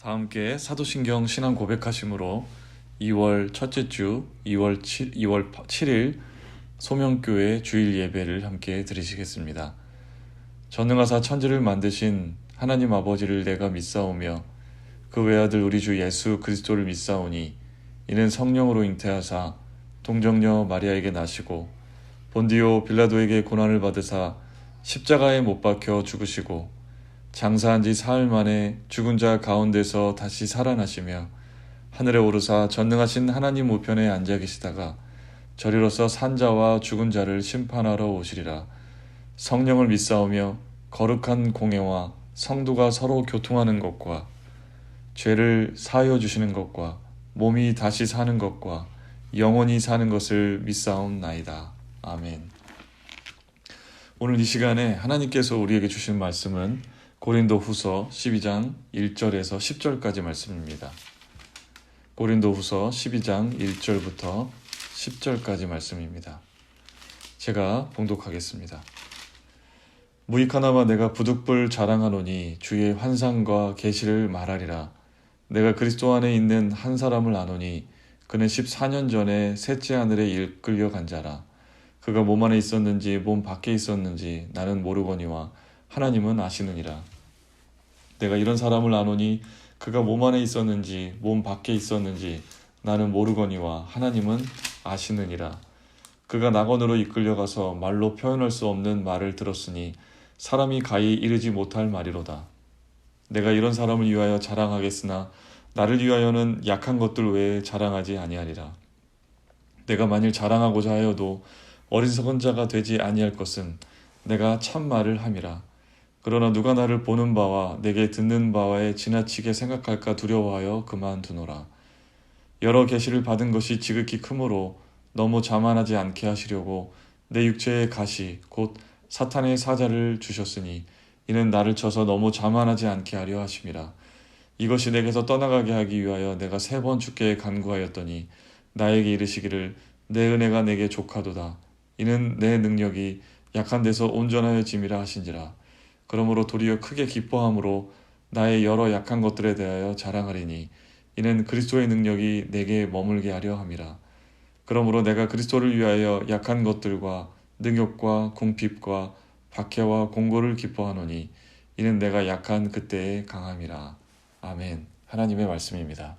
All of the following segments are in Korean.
다 함께 사도신경 신앙 고백하심으로 2월 첫째 주 2월 7일 소명교회 주일 예배를 함께 드리시겠습니다. 전능하사 천지를 만드신 하나님 아버지를 내가 믿사오며 그 외아들 우리 주 예수 그리스도를 믿사오니 이는 성령으로 잉태하사 동정녀 마리아에게 나시고 본디오 빌라도에게 고난을 받으사 십자가에 못 박혀 죽으시고 장사한 지 사흘 만에 죽은 자 가운데서 다시 살아나시며 하늘에 오르사 전능하신 하나님 우편에 앉아 계시다가 저리로서 산자와 죽은 자를 심판하러 오시리라. 성령을 믿사오며 거룩한 공예와 성도가 서로 교통하는 것과 죄를 사하여 주시는 것과 몸이 다시 사는 것과 영원히 사는 것을 믿사옵나이다. 아멘. 오늘 이 시간에 하나님께서 우리에게 주신 말씀은 고린도후서 12장 1절에서 10절까지 말씀입니다. 고린도후서 12장 1절부터 10절까지 말씀입니다. 제가 봉독하겠습니다. 무익하나마 내가 부득불 자랑하노니 주의 환상과 계시를 말하리라. 내가 그리스도 안에 있는 한 사람을 아노니 그는 14년 전에 셋째 하늘에 이끌려 간 자라. 그가 몸 안에 있었는지 몸 밖에 있었는지 나는 모르거니와 하나님은 아시느니라. 내가 이런 사람을 아노니 그가 몸 안에 있었는지 몸 밖에 있었는지 나는 모르거니와 하나님은 아시느니라. 그가 낙원으로 이끌려가서 말로 표현할 수 없는 말을 들었으니 사람이 가히 이르지 못할 말이로다. 내가 이런 사람을 위하여 자랑하겠으나 나를 위하여는 약한 것들 외에 자랑하지 아니하리라. 내가 만일 자랑하고자 하여도 어리석은 자가 되지 아니할 것은 내가 참말을 함이라. 그러나 누가 나를 보는 바와 내게 듣는 바와에 지나치게 생각할까 두려워하여 그만두노라. 여러 계시를 받은 것이 지극히 크므로 너무 자만하지 않게 하시려고 내 육체의 가시 곧 사탄의 사자를 주셨으니 이는 나를 쳐서 너무 자만하지 않게 하려 하심이라. 이것이 내게서 떠나가게 하기 위하여 내가 3번 주께 간구하였더니 나에게 이르시기를 내 은혜가 내게 족하도다. 이는 내 능력이 약한 데서 온전하여짐이라 하신지라. 그러므로 도리어 크게 기뻐함으로 나의 여러 약한 것들에 대하여 자랑하리니 이는 그리스도의 능력이 내게 머물게 하려 함이라. 그러므로 내가 그리스도를 위하여 약한 것들과 능욕과 궁핍과 박해와 공고를 기뻐하노니 이는 내가 약한 그때의 강함이라. 아멘. 하나님의 말씀입니다.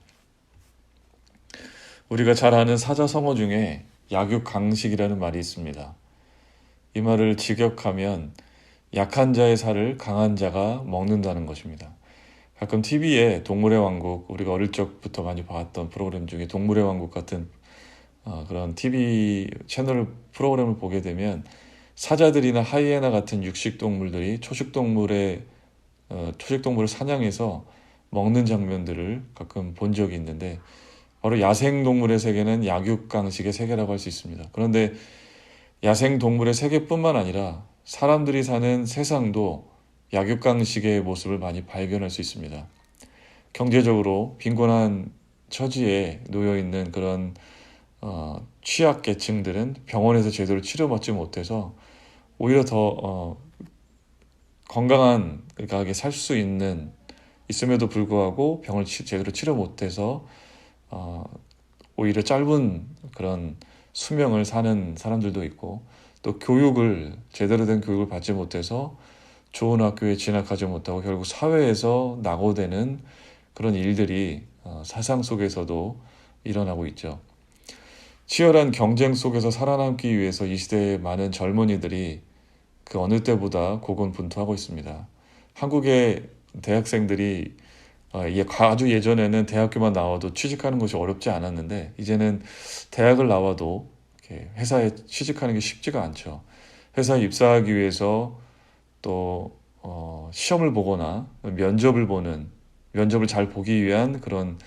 우리가 잘 아는 사자성어 중에 약육강식이라는 말이 있습니다. 이 말을 직역하면 약한 자의 살을 강한 자가 먹는다는 것입니다. 가끔 TV에 동물의 왕국, 우리가 어릴 적부터 많이 봤던 프로그램 중에 동물의 왕국 같은 그런 TV 채널 프로그램을 보게 되면 사자들이나 하이에나 같은 육식동물들이 초식동물을 사냥해서 먹는 장면들을 가끔 본 적이 있는데 바로 야생동물의 세계는 약육강식의 세계라고 할 수 있습니다. 그런데 야생동물의 세계뿐만 아니라 사람들이 사는 세상도 약육강식의 모습을 많이 발견할 수 있습니다. 경제적으로 빈곤한 처지에 놓여있는 그런 취약계층들은 병원에서 제대로 치료받지 못해서 오히려 더 건강하게 살 수 있음에도 불구하고 병을 제대로 치료 못해서 오히려 짧은 그런 수명을 사는 사람들도 있고 또 제대로 된 교육을 받지 못해서 좋은 학교에 진학하지 못하고 결국 사회에서 낙오되는 그런 일들이 사상 속에서도 일어나고 있죠. 치열한 경쟁 속에서 살아남기 위해서 이 시대의 많은 젊은이들이 그 어느 때보다 고군분투하고 있습니다. 한국의 대학생들이 아주 예전에는 대학교만 나와도 취직하는 것이 어렵지 않았는데 이제는 대학을 나와도 회사에 취직하는 게 쉽지가 않죠. 회사에 입사하기 위해서 또 시험을 보거나 면접을 잘 보기 위한 그런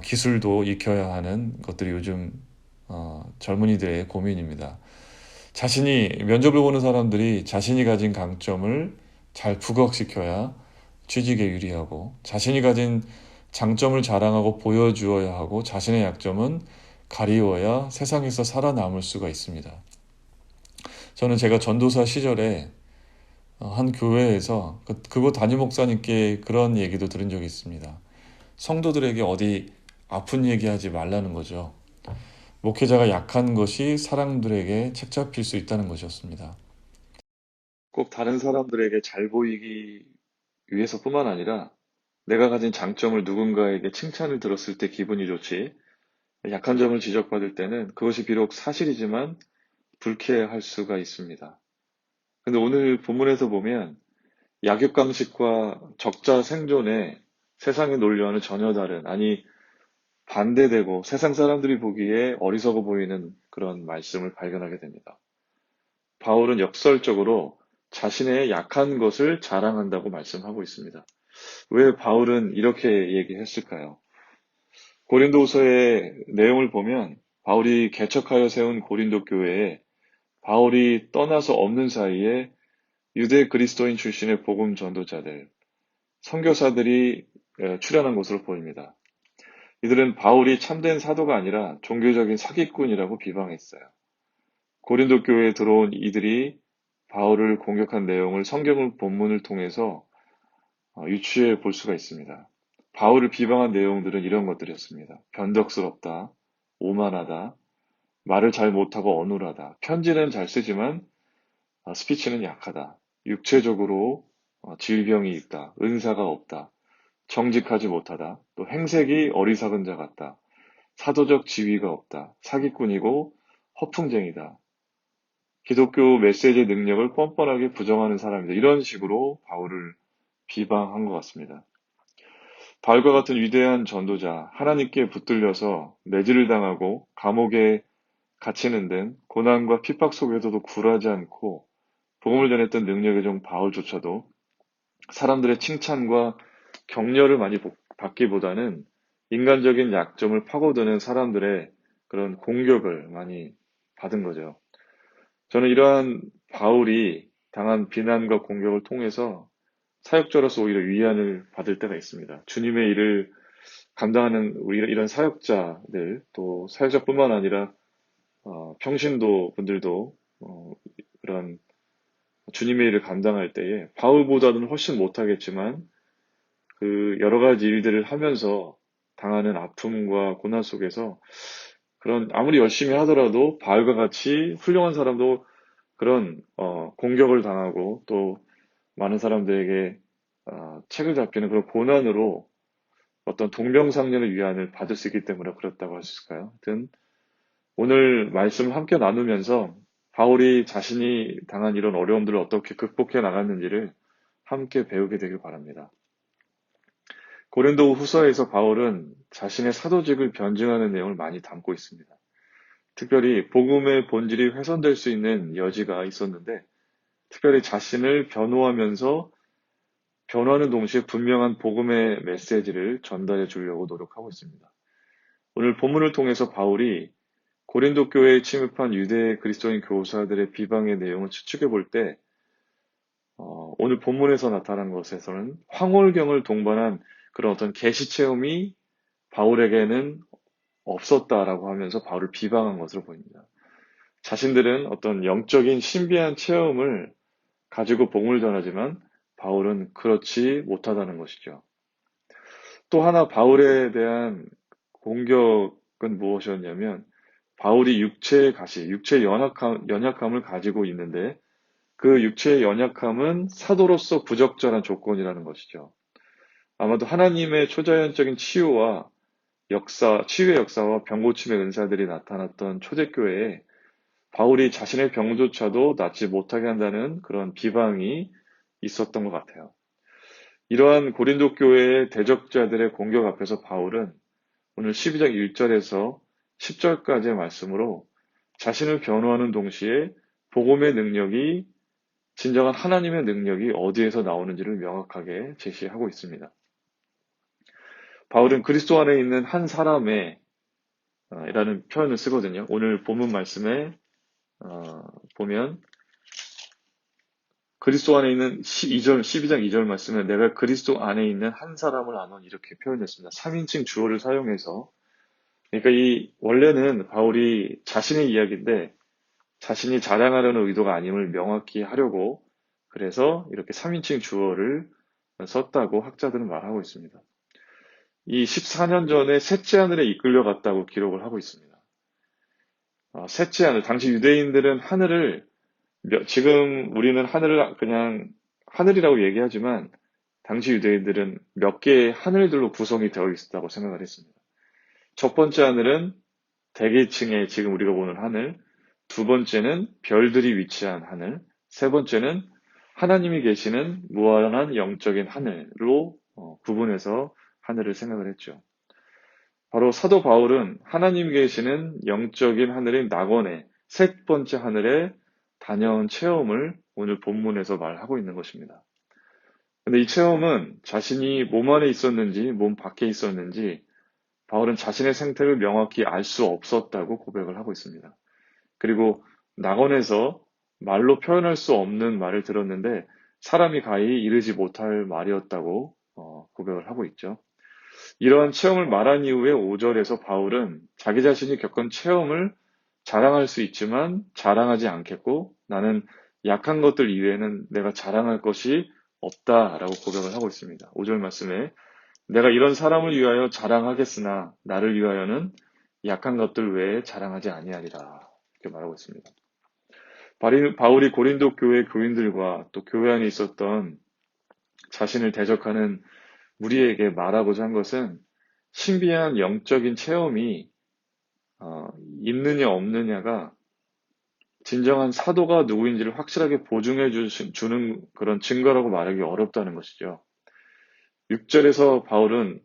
기술도 익혀야 하는 것들이 요즘 젊은이들의 고민입니다. 면접을 보는 사람들이 자신이 가진 강점을 잘 부각시켜야 취직에 유리하고 자신이 가진 장점을 자랑하고 보여주어야 하고 자신의 약점은 가리워야 세상에서 살아남을 수가 있습니다. 저는 제가 전도사 시절에 한 교회에서 그곳 담임 목사님께 그런 얘기도 들은 적이 있습니다. 성도들에게 어디 아픈 얘기하지 말라는 거죠. 목회자가 약한 것이 사람들에게 책잡힐 수 있다는 것이었습니다. 꼭 다른 사람들에게 잘 보이기 위해서뿐만 아니라 내가 가진 장점을 누군가에게 칭찬을 들었을 때 기분이 좋지, 약한 점을 지적받을 때는 그것이 비록 사실이지만 불쾌할 수가 있습니다. 근데 오늘 본문에서 보면 약육강식과 적자 생존에 세상의 논리와는 전혀 다른, 아니 반대되고 세상 사람들이 보기에 어리석어 보이는 그런 말씀을 발견하게 됩니다. 바울은 역설적으로 자신의 약한 것을 자랑한다고 말씀하고 있습니다. 왜 바울은 이렇게 얘기했을까요? 고린도후서의 내용을 보면 바울이 개척하여 세운 고린도 교회에 바울이 떠나서 없는 사이에 유대 그리스도인 출신의 복음 전도자들, 선교사들이 출연한 것으로 보입니다. 이들은 바울이 참된 사도가 아니라 종교적인 사기꾼이라고 비방했어요. 고린도 교회에 들어온 이들이 바울을 공격한 내용을 성경 본문을 통해서 유추해 볼 수가 있습니다. 바울을 비방한 내용들은 이런 것들이었습니다. 변덕스럽다, 오만하다, 말을 잘 못하고 어눌하다, 편지는 잘 쓰지만 스피치는 약하다, 육체적으로 질병이 있다, 은사가 없다, 정직하지 못하다, 또 행색이 어리석은 자 같다, 사도적 지위가 없다, 사기꾼이고 허풍쟁이다, 기독교 메시지의 능력을 뻔뻔하게 부정하는 사람이다. 이런 식으로 바울을 비방한 것 같습니다. 바울과 같은 위대한 전도자, 하나님께 붙들려서 매질을 당하고 감옥에 갇히는 등 고난과 핍박 속에서도 굴하지 않고 복음을 전했던 능력의 종 바울조차도 사람들의 칭찬과 격려를 많이 받기보다는 인간적인 약점을 파고드는 사람들의 그런 공격을 많이 받은 거죠. 저는 이러한 바울이 당한 비난과 공격을 통해서 사역자로서 오히려 위안을 받을 때가 있습니다. 주님의 일을 감당하는 우리 이런 사역자들, 또 사역자뿐만 아니라 평신도 분들도 그런 주님의 일을 감당할 때에 바울보다는 훨씬 못하겠지만 그 여러 가지 일들을 하면서 당하는 아픔과 고난 속에서 그런 아무리 열심히 하더라도 바울과 같이 훌륭한 사람도 그런 공격을 당하고 또 많은 사람들에게 책을 잡히는 그런 고난으로 어떤 동병상련의 위안을 받을 수 있기 때문에 그렇다고 할 수 있을까요? 하여튼 오늘 말씀을 함께 나누면서 바울이 자신이 당한 이런 어려움들을 어떻게 극복해 나갔는지를 함께 배우게 되길 바랍니다. 고린도 후서에서 바울은 자신의 사도직을 변증하는 내용을 많이 담고 있습니다. 특별히 복음의 본질이 훼손될 수 있는 여지가 있었는데 특별히 자신을 변호하면서 변호하는 동시에 분명한 복음의 메시지를 전달해 주려고 노력하고 있습니다. 오늘 본문을 통해서 바울이 고린도 교회에 침입한 유대 그리스도인 교사들의 비방의 내용을 추측해 볼 때 오늘 본문에서 나타난 것에서는 황홀경을 동반한 그런 어떤 계시 체험이 바울에게는 없었다라고 하면서 바울을 비방한 것으로 보입니다. 자신들은 어떤 영적인 신비한 체험을 가지고 복음을 전하지만 바울은 그렇지 못하다는 것이죠. 또 하나 바울에 대한 공격은 무엇이었냐면 바울이 육체의 가시, 육체의 연약함을 가지고 있는데 그 육체의 연약함은 사도로서 부적절한 조건이라는 것이죠. 아마도 하나님의 초자연적인 치유의 역사와 병고침의 은사들이 나타났던 초대교회에 바울이 자신의 병조차도 낫지 못하게 한다는 그런 비방이 있었던 것 같아요. 이러한 고린도 교회의 대적자들의 공격 앞에서 바울은 오늘 12장 1절에서 10절까지의 말씀으로 자신을 변호하는 동시에 복음의 능력이 진정한 하나님의 능력이 어디에서 나오는지를 명확하게 제시하고 있습니다. 바울은 그리스도 안에 있는 한 사람의 라는 표현을 쓰거든요. 오늘 본문 말씀에 보면 그리스도 안에 있는 12장 2절 말씀에 내가 그리스도 안에 있는 한 사람을 아노니 이렇게 표현했습니다. 3인칭 주어를 사용해서 그러니까 이 원래는 바울이 자신의 이야기인데 자신이 자랑하려는 의도가 아님을 명확히 하려고 그래서 이렇게 3인칭 주어를 썼다고 학자들은 말하고 있습니다. 이 14년 전에 셋째 하늘에 이끌려갔다고 기록을 하고 있습니다. 셋째 하늘, 당시 유대인들은 하늘을, 지금 우리는 하늘을 그냥 하늘이라고 얘기하지만, 당시 유대인들은 몇 개의 하늘들로 구성이 되어 있었다고 생각을 했습니다. 첫 번째 하늘은 대기층의 지금 우리가 보는 하늘, 두 번째는 별들이 위치한 하늘, 세 번째는 하나님이 계시는 무한한 영적인 하늘로 구분해서 하늘을 생각을 했죠. 바로 사도 바울은 하나님이 계시는 영적인 하늘인 낙원의 셋 번째 하늘에 다녀온 체험을 오늘 본문에서 말하고 있는 것입니다. 근데 이 체험은 자신이 몸 안에 있었는지 몸 밖에 있었는지 바울은 자신의 생태를 명확히 알 수 없었다고 고백을 하고 있습니다. 그리고 낙원에서 말로 표현할 수 없는 말을 들었는데 사람이 가히 이르지 못할 말이었다고 고백을 하고 있죠. 이러한 체험을 말한 이후에 5절에서 바울은 자기 자신이 겪은 체험을 자랑할 수 있지만 자랑하지 않겠고 나는 약한 것들 이외에는 내가 자랑할 것이 없다라고 고백을 하고 있습니다. 5절 말씀에 내가 이런 사람을 위하여 자랑하겠으나 나를 위하여는 약한 것들 외에 자랑하지 아니하리라 이렇게 말하고 있습니다. 바울이 고린도 교회 교인들과 또 교회 안에 있었던 자신을 대적하는 무리에게 말하고자 한 것은 신비한 영적인 체험이 있느냐 없느냐가 진정한 사도가 누구인지를 확실하게 보증해 주는 그런 증거라고 말하기 어렵다는 것이죠. 6절에서 바울은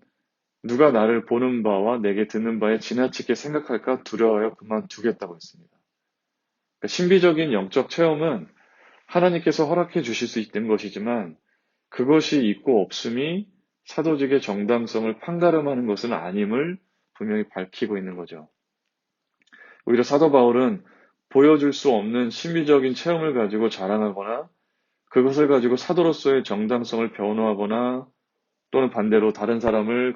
누가 나를 보는 바와 내게 듣는 바에 지나치게 생각할까 두려워하여 그만두겠다고 했습니다. 그러니까 신비적인 영적 체험은 하나님께서 허락해 주실 수 있는 것이지만 그것이 있고 없음이 사도직의 정당성을 판가름하는 것은 아님을 분명히 밝히고 있는 거죠. 오히려 사도 바울은 보여줄 수 없는 신비적인 체험을 가지고 자랑하거나 그것을 가지고 사도로서의 정당성을 변호하거나 또는 반대로 다른 사람을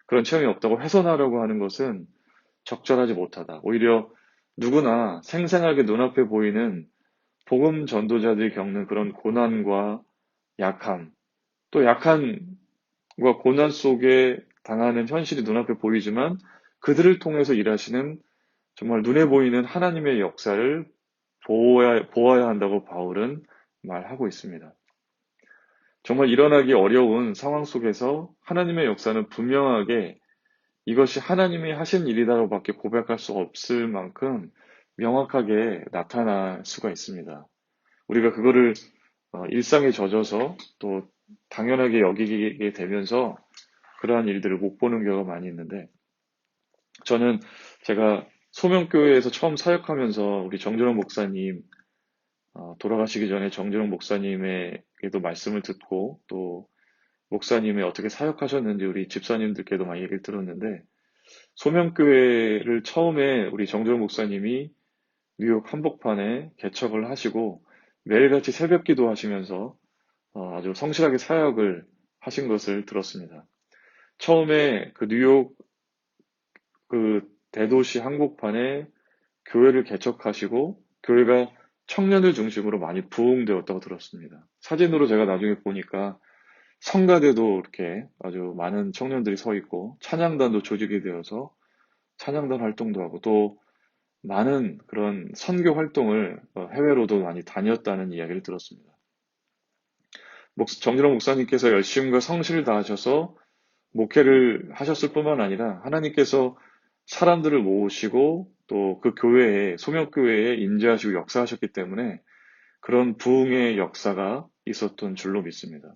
그런 체험이 없다고 훼손하려고 하는 것은 적절하지 못하다. 오히려 누구나 생생하게 눈앞에 보이는 복음 전도자들이 겪는 그런 고난과 약함, 또 약함과 고난 속에 당하는 현실이 눈앞에 보이지만 그들을 통해서 일하시는 정말 눈에 보이는 하나님의 역사를 보아야 한다고 바울은 말하고 있습니다. 정말 일어나기 어려운 상황 속에서 하나님의 역사는 분명하게 이것이 하나님이 하신 일이다라고밖에 고백할 수 없을 만큼 명확하게 나타날 수가 있습니다. 우리가 그거를 일상에 젖어서 또 당연하게 여기게 되면서 그러한 일들을 못 보는 경우가 많이 있는데 저는 제가 소명교회에서 처음 사역하면서 우리 정준영 목사님 돌아가시기 전에 정준영 목사님에게도 말씀을 듣고 또 목사님이 어떻게 사역하셨는지 우리 집사님들께도 많이 얘기를 들었는데 소명교회를 처음에 우리 정준영 목사님이 뉴욕 한복판에 개척을 하시고 매일같이 새벽기도 하시면서 아주 성실하게 사역을 하신 것을 들었습니다. 처음에 그 뉴욕 그 대도시 한복판에 교회를 개척하시고 교회가 청년을 중심으로 많이 부흥되었다고 들었습니다. 사진으로 제가 나중에 보니까 성가대도 이렇게 아주 많은 청년들이 서 있고 찬양단도 조직이 되어서 찬양단 활동도 하고 또 많은 그런 선교 활동을 해외로도 많이 다녔다는 이야기를 들었습니다. 정진호 목사님께서 열심과 성실을 다하셔서 목회를 하셨을 뿐만 아니라 하나님께서 사람들을 모으시고 또 그 교회에 소명교회에 인재하시고 역사하셨기 때문에 그런 부흥의 역사가 있었던 줄로 믿습니다.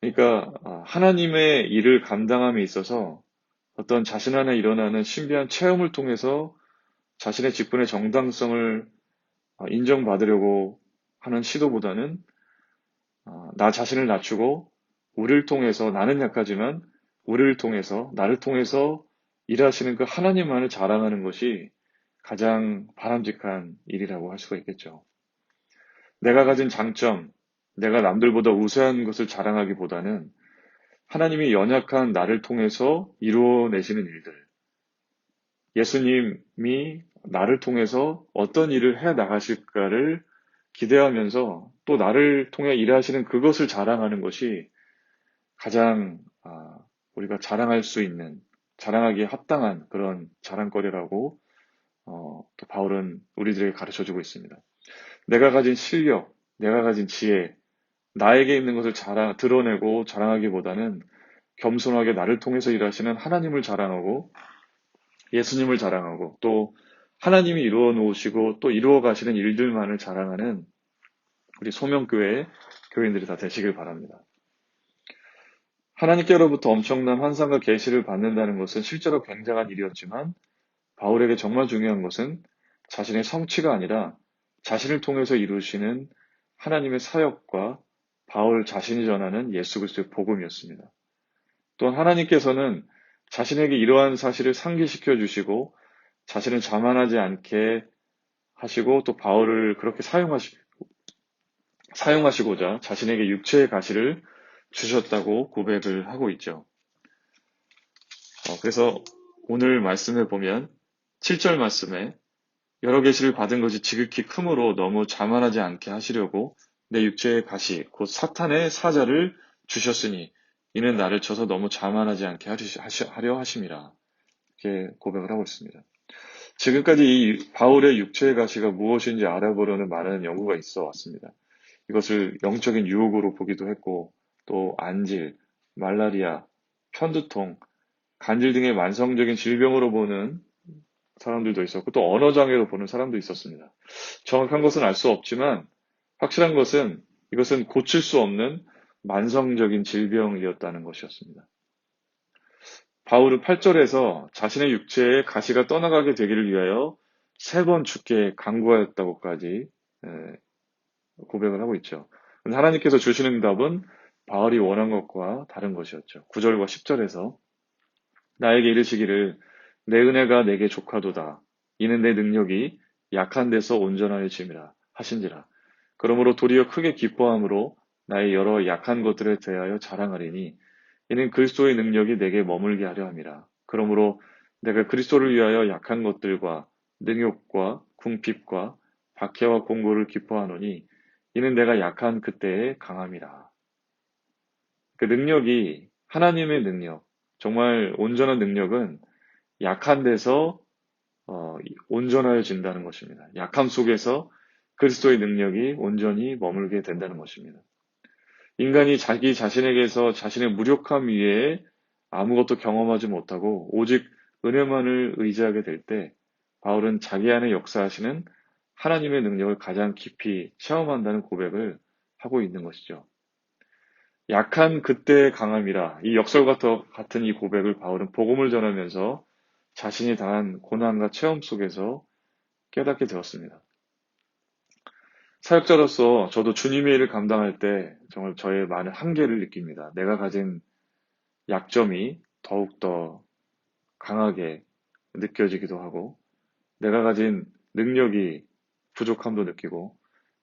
그러니까 하나님의 일을 감당함에 있어서 어떤 자신 안에 일어나는 신비한 체험을 통해서 자신의 직분의 정당성을 인정받으려고 하는 시도보다는 나 자신을 낮추고 우리를 통해서 나는 약하지만 우리를 통해서 나를 통해서 일하시는 그 하나님만을 자랑하는 것이 가장 바람직한 일이라고 할 수가 있겠죠. 내가 가진 장점, 내가 남들보다 우세한 것을 자랑하기보다는 하나님이 연약한 나를 통해서 이루어내시는 일들, 예수님이 나를 통해서 어떤 일을 해 나가실까를 기대하면서 또 나를 통해 일하시는 그것을 자랑하는 것이 가장 우리가 자랑할 수 있는, 자랑하기에 합당한 그런 자랑거리라고 또 바울은 우리들에게 가르쳐주고 있습니다. 내가 가진 실력, 내가 가진 지혜, 나에게 있는 것을 드러내고 자랑하기보다는 겸손하게 나를 통해서 일하시는 하나님을 자랑하고 예수님을 자랑하고 또 하나님이 이루어 놓으시고 또 이루어 가시는 일들만을 자랑하는 우리 소명교회의 교인들이 다 되시길 바랍니다. 하나님께로부터 엄청난 환상과 계시를 받는다는 것은 실제로 굉장한 일이었지만 바울에게 정말 중요한 것은 자신의 성취가 아니라 자신을 통해서 이루시는 하나님의 사역과 바울 자신이 전하는 예수 그리스도의 복음이었습니다. 또한 하나님께서는 자신에게 이러한 사실을 상기시켜 주시고 자신을 자만하지 않게 하시고 또 바울을 그렇게 사용하시고자 자신에게 육체의 가시를 주셨다고 고백을 하고 있죠. 그래서 오늘 말씀을 보면 7절 말씀에 여러 계시를 받은 것이 지극히 크므로 너무 자만하지 않게 하시려고 내 육체의 가시 곧 사탄의 사자를 주셨으니 이는 나를 쳐서 너무 자만하지 않게 하려 하심이라. 이렇게 고백을 하고 있습니다. 지금까지 이 바울의 육체의 가시가 무엇인지 알아보려는 많은 연구가 있어 왔습니다. 이것을 영적인 유혹으로 보기도 했고 또 안질, 말라리아, 편두통, 간질 등의 만성적인 질병으로 보는 사람들도 있었고 또 언어장애로 보는 사람도 있었습니다. 정확한 것은 알 수 없지만 확실한 것은 이것은 고칠 수 없는 만성적인 질병이었다는 것이었습니다. 바울은 8절에서 자신의 육체에 가시가 떠나가게 되기를 위하여 3번 주께 간구하였다고까지 고백을 하고 있죠. 하나님께서 주시는 답은 바울이 원한 것과 다른 것이었죠. 9절과 10절에서 나에게 이르시기를 내 은혜가 내게 족하도다. 이는 내 능력이 약한 데서 온전하여 짐이라 하신지라. 그러므로 도리어 크게 기뻐함으로 나의 여러 약한 것들에 대하여 자랑하리니 이는 그리스도의 능력이 내게 머물게 하려 함이라. 그러므로 내가 그리스도를 위하여 약한 것들과 능욕과 궁핍과 박해와 공고를 기뻐하노니 이는 내가 약한 그때의 강함이라. 그 능력이 하나님의 능력, 정말 온전한 능력은 약한 데서 온전하여진다는 것입니다. 약함 속에서 그리스도의 능력이 온전히 머물게 된다는 것입니다. 인간이 자기 자신에게서 자신의 무력함 위에 아무것도 경험하지 못하고 오직 은혜만을 의지하게 될 때 바울은 자기 안에 역사하시는 하나님의 능력을 가장 깊이 체험한다는 고백을 하고 있는 것이죠. 약한 그때의 강함이라 이 역설과 같은 이 고백을 바울은 복음을 전하면서 자신이 당한 고난과 체험 속에서 깨닫게 되었습니다. 사역자로서 저도 주님의 일을 감당할 때 정말 저의 많은 한계를 느낍니다. 내가 가진 약점이 더욱더 강하게 느껴지기도 하고 내가 가진 능력이 부족함도 느끼고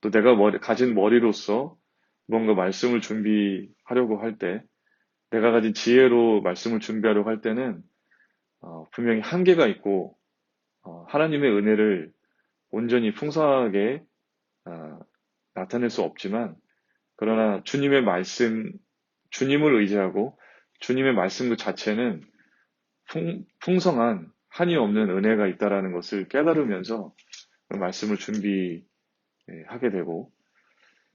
또 내가 가진 머리로서 뭔가 말씀을 준비하려고 할 때 내가 가진 지혜로 말씀을 준비하려고 할 때는 분명히 한계가 있고 하나님의 은혜를 온전히 풍성하게 나타낼 수 없지만 그러나 주님의 말씀, 주님을 의지하고 주님의 말씀 그 자체는 풍성한 한이 없는 은혜가 있다라는 것을 깨달으면서 그 말씀을 준비하게 되고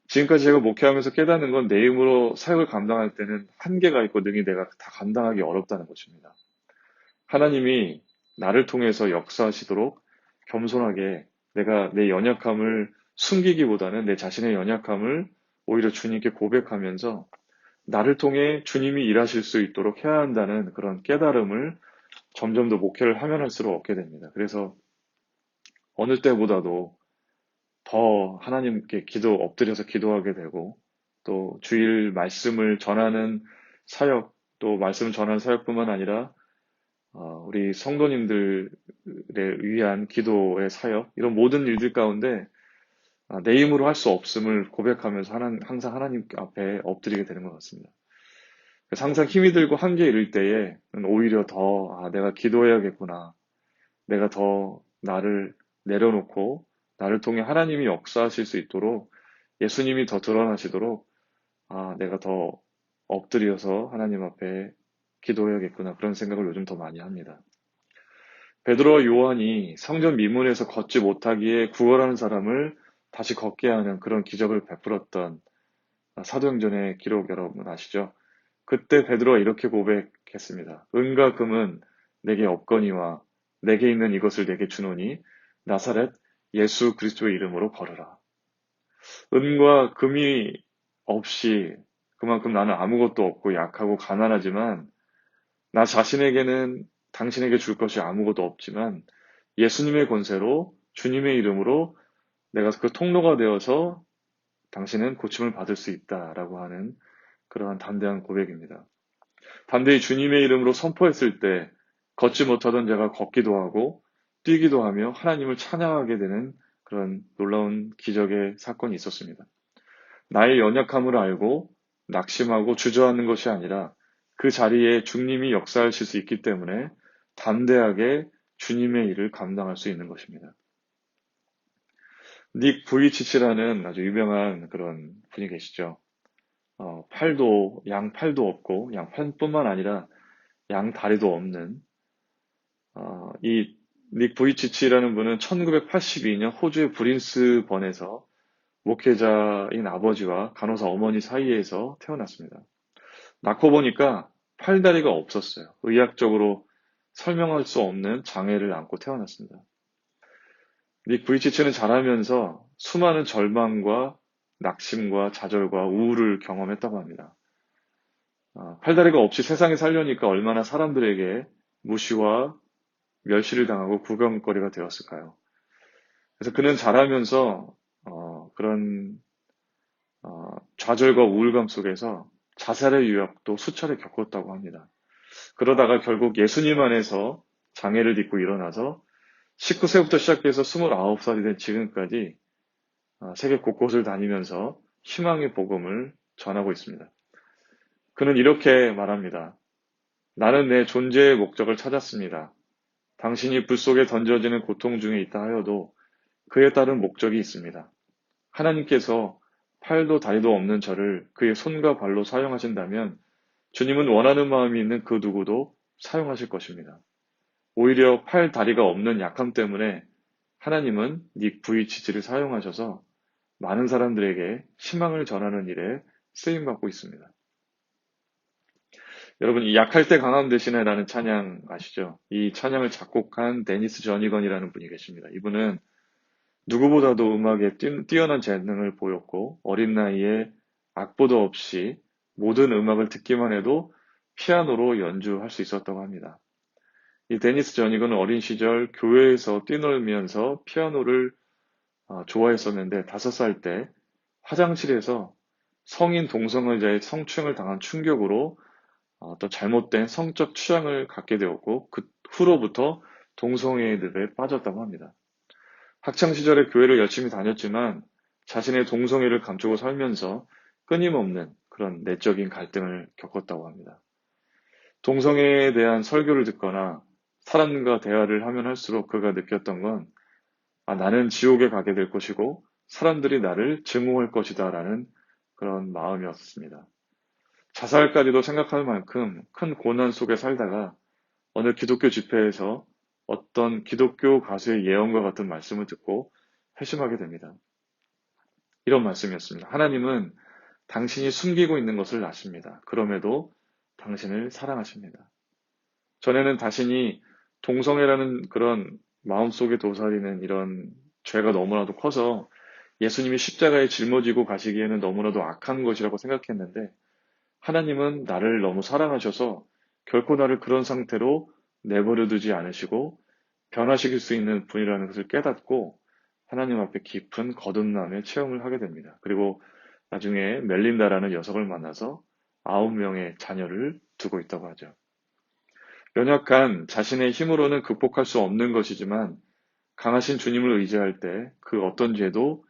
지금까지 제가 목회하면서 깨닫는 건 내 힘으로 사역을 감당할 때는 한계가 있고 능히 내가 다 감당하기 어렵다는 것입니다. 하나님이 나를 통해서 역사하시도록 겸손하게 내가 내 연약함을 숨기기보다는 내 자신의 연약함을 오히려 주님께 고백하면서 나를 통해 주님이 일하실 수 있도록 해야 한다는 그런 깨달음을 점점 더 목회를 하면 할수록 얻게 됩니다. 그래서 어느 때보다도 더 하나님께 엎드려서 기도하게 되고 또 주일 말씀을 전하는 사역, 또 말씀을 전하는 사역뿐만 아니라 우리 성도님들에 위한 기도의 사역, 이런 모든 일들 가운데 내 힘으로 할 수 없음을 고백하면서 항상 하나님 앞에 엎드리게 되는 것 같습니다. 그래서 항상 힘이 들고 한계에 이를 때에 오히려 더 내가 기도해야겠구나. 내가 더 나를 내려놓고 나를 통해 하나님이 역사하실 수 있도록 예수님이 더 드러나시도록 내가 더 엎드려서 하나님 앞에 기도해야겠구나 그런 생각을 요즘 더 많이 합니다. 베드로와 요한이 성전 미문에서 걷지 못하기에 구걸하는 사람을 다시 걷게 하는 그런 기적을 베풀었던 사도행전의 기록 여러분 아시죠? 그때 베드로가 이렇게 고백했습니다. 은과 금은 내게 없거니와 내게 있는 이것을 내게 주노니 나사렛 예수 그리스도의 이름으로 걸으라. 은과 금이 없이 그만큼 나는 아무것도 없고 약하고 가난하지만 나 자신에게는 당신에게 줄 것이 아무것도 없지만 예수님의 권세로 주님의 이름으로 내가 그 통로가 되어서 당신은 고침을 받을 수 있다라고 하는 그러한 담대한 고백입니다. 담대히 주님의 이름으로 선포했을 때 걷지 못하던 자가 걷기도 하고 뛰기도 하며 하나님을 찬양하게 되는 그런 놀라운 기적의 사건이 있었습니다. 나의 연약함을 알고 낙심하고 주저하는 것이 아니라 그 자리에 주님이 역사하실 수 있기 때문에 담대하게 주님의 일을 감당할 수 있는 것입니다. 닉 부이치치라는 아주 유명한 그런 분이 계시죠. 양 팔도 없고, 양 팔뿐만 아니라 양 다리도 없는, 이 닉 부이치치라는 분은 1982년 호주의 브린스번에서 목회자인 아버지와 간호사 어머니 사이에서 태어났습니다. 낳고 보니까 팔다리가 없었어요. 의학적으로 설명할 수 없는 장애를 안고 태어났습니다. 닉 부이치치는 자라면서 수많은 절망과 낙심과 좌절과 우울을 경험했다고 합니다. 팔다리가 없이 세상에 살려니까 얼마나 사람들에게 무시와 멸시를 당하고 구경거리가 되었을까요? 그래서 그는 자라면서 그런 좌절과 우울감 속에서 자살의 유혹도 수차례 겪었다고 합니다. 그러다가 결국 예수님 안에서 장애를 딛고 일어나서 19세부터 시작해서 29살이 된 지금까지 세계 곳곳을 다니면서 희망의 복음을 전하고 있습니다. 그는 이렇게 말합니다. 나는 내 존재의 목적을 찾았습니다. 당신이 불 속에 던져지는 고통 중에 있다 하여도 그에 따른 목적이 있습니다. 하나님께서 팔도 다리도 없는 저를 그의 손과 발로 사용하신다면 주님은 원하는 마음이 있는 그 누구도 사용하실 것입니다. 오히려 팔, 다리가 없는 약함 때문에 하나님은 닉 부이치치를 사용하셔서 많은 사람들에게 희망을 전하는 일에 쓰임받고 있습니다. 여러분, 이 약할 때 강함 대신에라는 찬양 아시죠? 이 찬양을 작곡한 데니스 저니건이라는 분이 계십니다. 이분은 누구보다도 음악에 뛰어난 재능을 보였고 어린 나이에 악보도 없이 모든 음악을 듣기만 해도 피아노로 연주할 수 있었다고 합니다. 이 데니스 저니건은 어린 시절 교회에서 뛰놀면서 피아노를 좋아했었는데 5살 때 화장실에서 성인 동성애자의 성추행을 당한 충격으로 또 잘못된 성적 취향을 갖게 되었고 그 후로부터 동성애들에 빠졌다고 합니다. 학창 시절에 교회를 열심히 다녔지만 자신의 동성애를 감추고 살면서 끊임없는 그런 내적인 갈등을 겪었다고 합니다. 동성애에 대한 설교를 듣거나 사람과 대화를 하면 할수록 그가 느꼈던 건 나는 지옥에 가게 될 것이고 사람들이 나를 증오할 것이다 라는 그런 마음이었습니다. 자살까지도 생각할 만큼 큰 고난 속에 살다가 어느 기독교 집회에서 어떤 기독교 가수의 예언과 같은 말씀을 듣고 회심하게 됩니다. 이런 말씀이었습니다. 하나님은 당신이 숨기고 있는 것을 아십니다. 그럼에도 당신을 사랑하십니다. 전에는 자신이 동성애라는 그런 마음속에 도사리는 이런 죄가 너무나도 커서 예수님이 십자가에 짊어지고 가시기에는 너무나도 악한 것이라고 생각했는데 하나님은 나를 너무 사랑하셔서 결코 나를 그런 상태로 내버려 두지 않으시고 변화시킬 수 있는 분이라는 것을 깨닫고 하나님 앞에 깊은 거듭남의 체험을 하게 됩니다. 그리고 나중에 멜린다라는 여성을 만나서 9명의 자녀를 두고 있다고 하죠. 연약한 자신의 힘으로는 극복할 수 없는 것이지만 강하신 주님을 의지할 때 그 어떤 죄도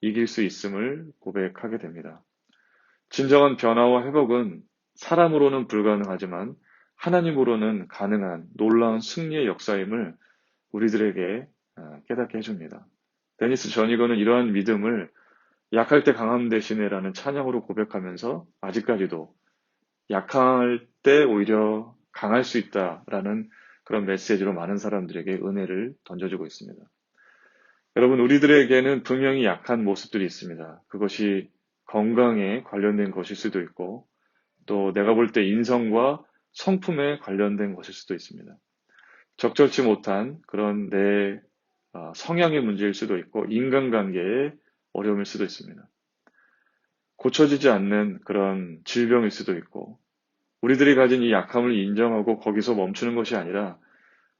이길 수 있음을 고백하게 됩니다. 진정한 변화와 회복은 사람으로는 불가능하지만 하나님으로는 가능한 놀라운 승리의 역사임을 우리들에게 깨닫게 해줍니다. 데니스 저니건은 이러한 믿음을 약할 때 강함 대신에라는 찬양으로 고백하면서 아직까지도 약할 때 오히려 강할 수 있다라는 그런 메시지로 많은 사람들에게 은혜를 던져주고 있습니다. 여러분, 우리들에게는 분명히 약한 모습들이 있습니다. 그것이 건강에 관련된 것일 수도 있고, 또 내가 볼 때 인성과 성품에 관련된 것일 수도 있습니다. 적절치 못한 그런 내 성향의 문제일 수도 있고, 인간관계의 어려움일 수도 있습니다. 고쳐지지 않는 그런 질병일 수도 있고, 우리들이 가진 이 약함을 인정하고 거기서 멈추는 것이 아니라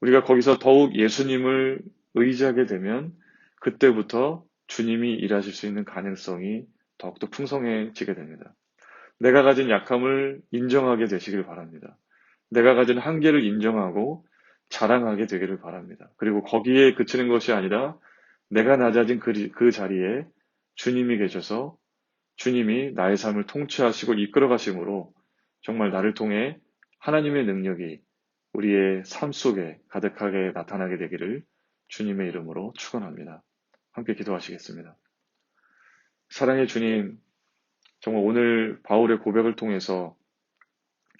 우리가 거기서 더욱 예수님을 의지하게 되면 그때부터 주님이 일하실 수 있는 가능성이 더욱더 풍성해지게 됩니다. 내가 가진 약함을 인정하게 되시길 바랍니다. 내가 가진 한계를 인정하고 자랑하게 되기를 바랍니다. 그리고 거기에 그치는 것이 아니라 내가 낮아진 그 자리에 주님이 계셔서 주님이 나의 삶을 통치하시고 이끌어 가심으로 정말 나를 통해 하나님의 능력이 우리의 삶 속에 가득하게 나타나게 되기를 주님의 이름으로 축원합니다. 함께 기도하시겠습니다. 사랑의 주님, 정말 오늘 바울의 고백을 통해서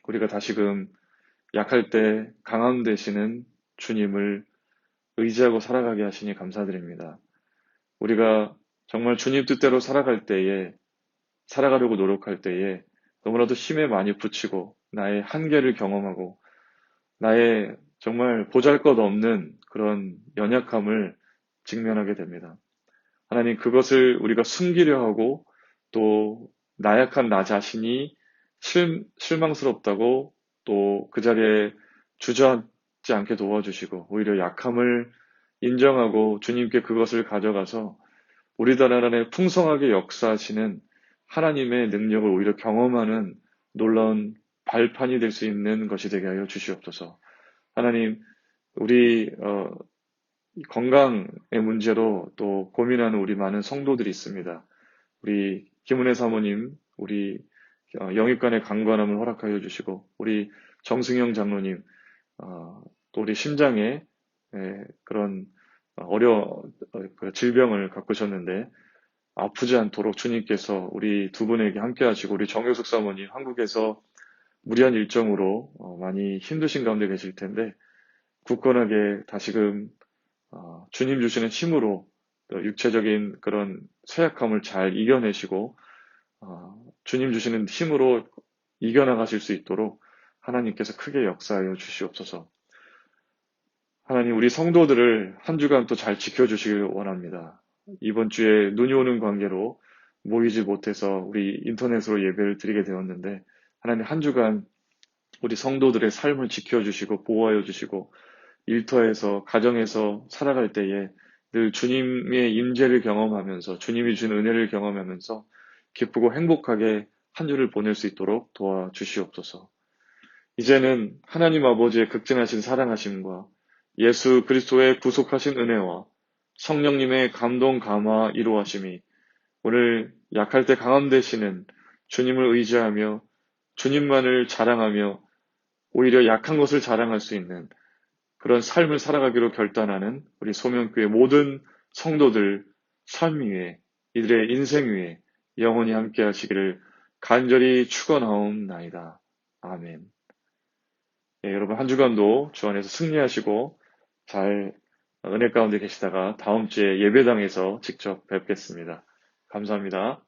우리가 다시금 약할 때 강함 되시는 주님을 의지하고 살아가게 하시니 감사드립니다. 우리가 정말 주님 뜻대로 살아가려고 노력할 때에 너무나도 힘에 많이 부치고 나의 한계를 경험하고 나의 정말 보잘것없는 그런 연약함을 직면하게 됩니다. 하나님, 그것을 우리가 숨기려 하고 또 나약한 나 자신이 실망스럽다고 또 그 자리에 주저앉지 않게 도와주시고 오히려 약함을 인정하고 주님께 그것을 가져가서 우리들 안에 풍성하게 역사하시는 하나님의 능력을 오히려 경험하는 놀라운 발판이 될 수 있는 것이 되게 하여 주시옵소서. 하나님, 우리 건강의 문제로 또 고민하는 우리 많은 성도들이 있습니다. 우리 김은혜 사모님, 우리 영입관의 강건함을 허락하여 주시고 우리 정승영 장로님, 또 우리 심장에 그런 그 질병을 겪으셨는데 아프지 않도록 주님께서 우리 두 분에게 함께 하시고 우리 정효숙 사모님 한국에서 무리한 일정으로 많이 힘드신 가운데 계실 텐데 굳건하게 다시금 주님 주시는 힘으로 육체적인 그런 쇠약함을 잘 이겨내시고 주님 주시는 힘으로 이겨나가실 수 있도록 하나님께서 크게 역사하여 주시옵소서. 하나님, 우리 성도들을 한 주간 또 잘 지켜주시길 원합니다. 이번 주에 눈이 오는 관계로 모이지 못해서 우리 인터넷으로 예배를 드리게 되었는데 하나님, 한 주간 우리 성도들의 삶을 지켜주시고 보호하여 주시고 일터에서 가정에서 살아갈 때에 늘 주님의 임재를 경험하면서 주님이 준 은혜를 경험하면서 기쁘고 행복하게 한 주를 보낼 수 있도록 도와주시옵소서. 이제는 하나님 아버지의 극진하신 사랑하심과 예수 그리스도의 구속하신 은혜와 성령님의 감동 감화 이루하심이 오늘 약할 때 강함 되시는 주님을 의지하며 주님만을 자랑하며 오히려 약한 것을 자랑할 수 있는 그런 삶을 살아가기로 결단하는 우리 소명교회 모든 성도들 삶 위에 이들의 인생 위에 영원히 함께 하시기를 간절히 축원하옵나이다. 아멘. 여러분 한 주간도 주 안에서 승리하시고 잘 은혜 가운데 계시다가 다음 주에 예배당에서 직접 뵙겠습니다. 감사합니다.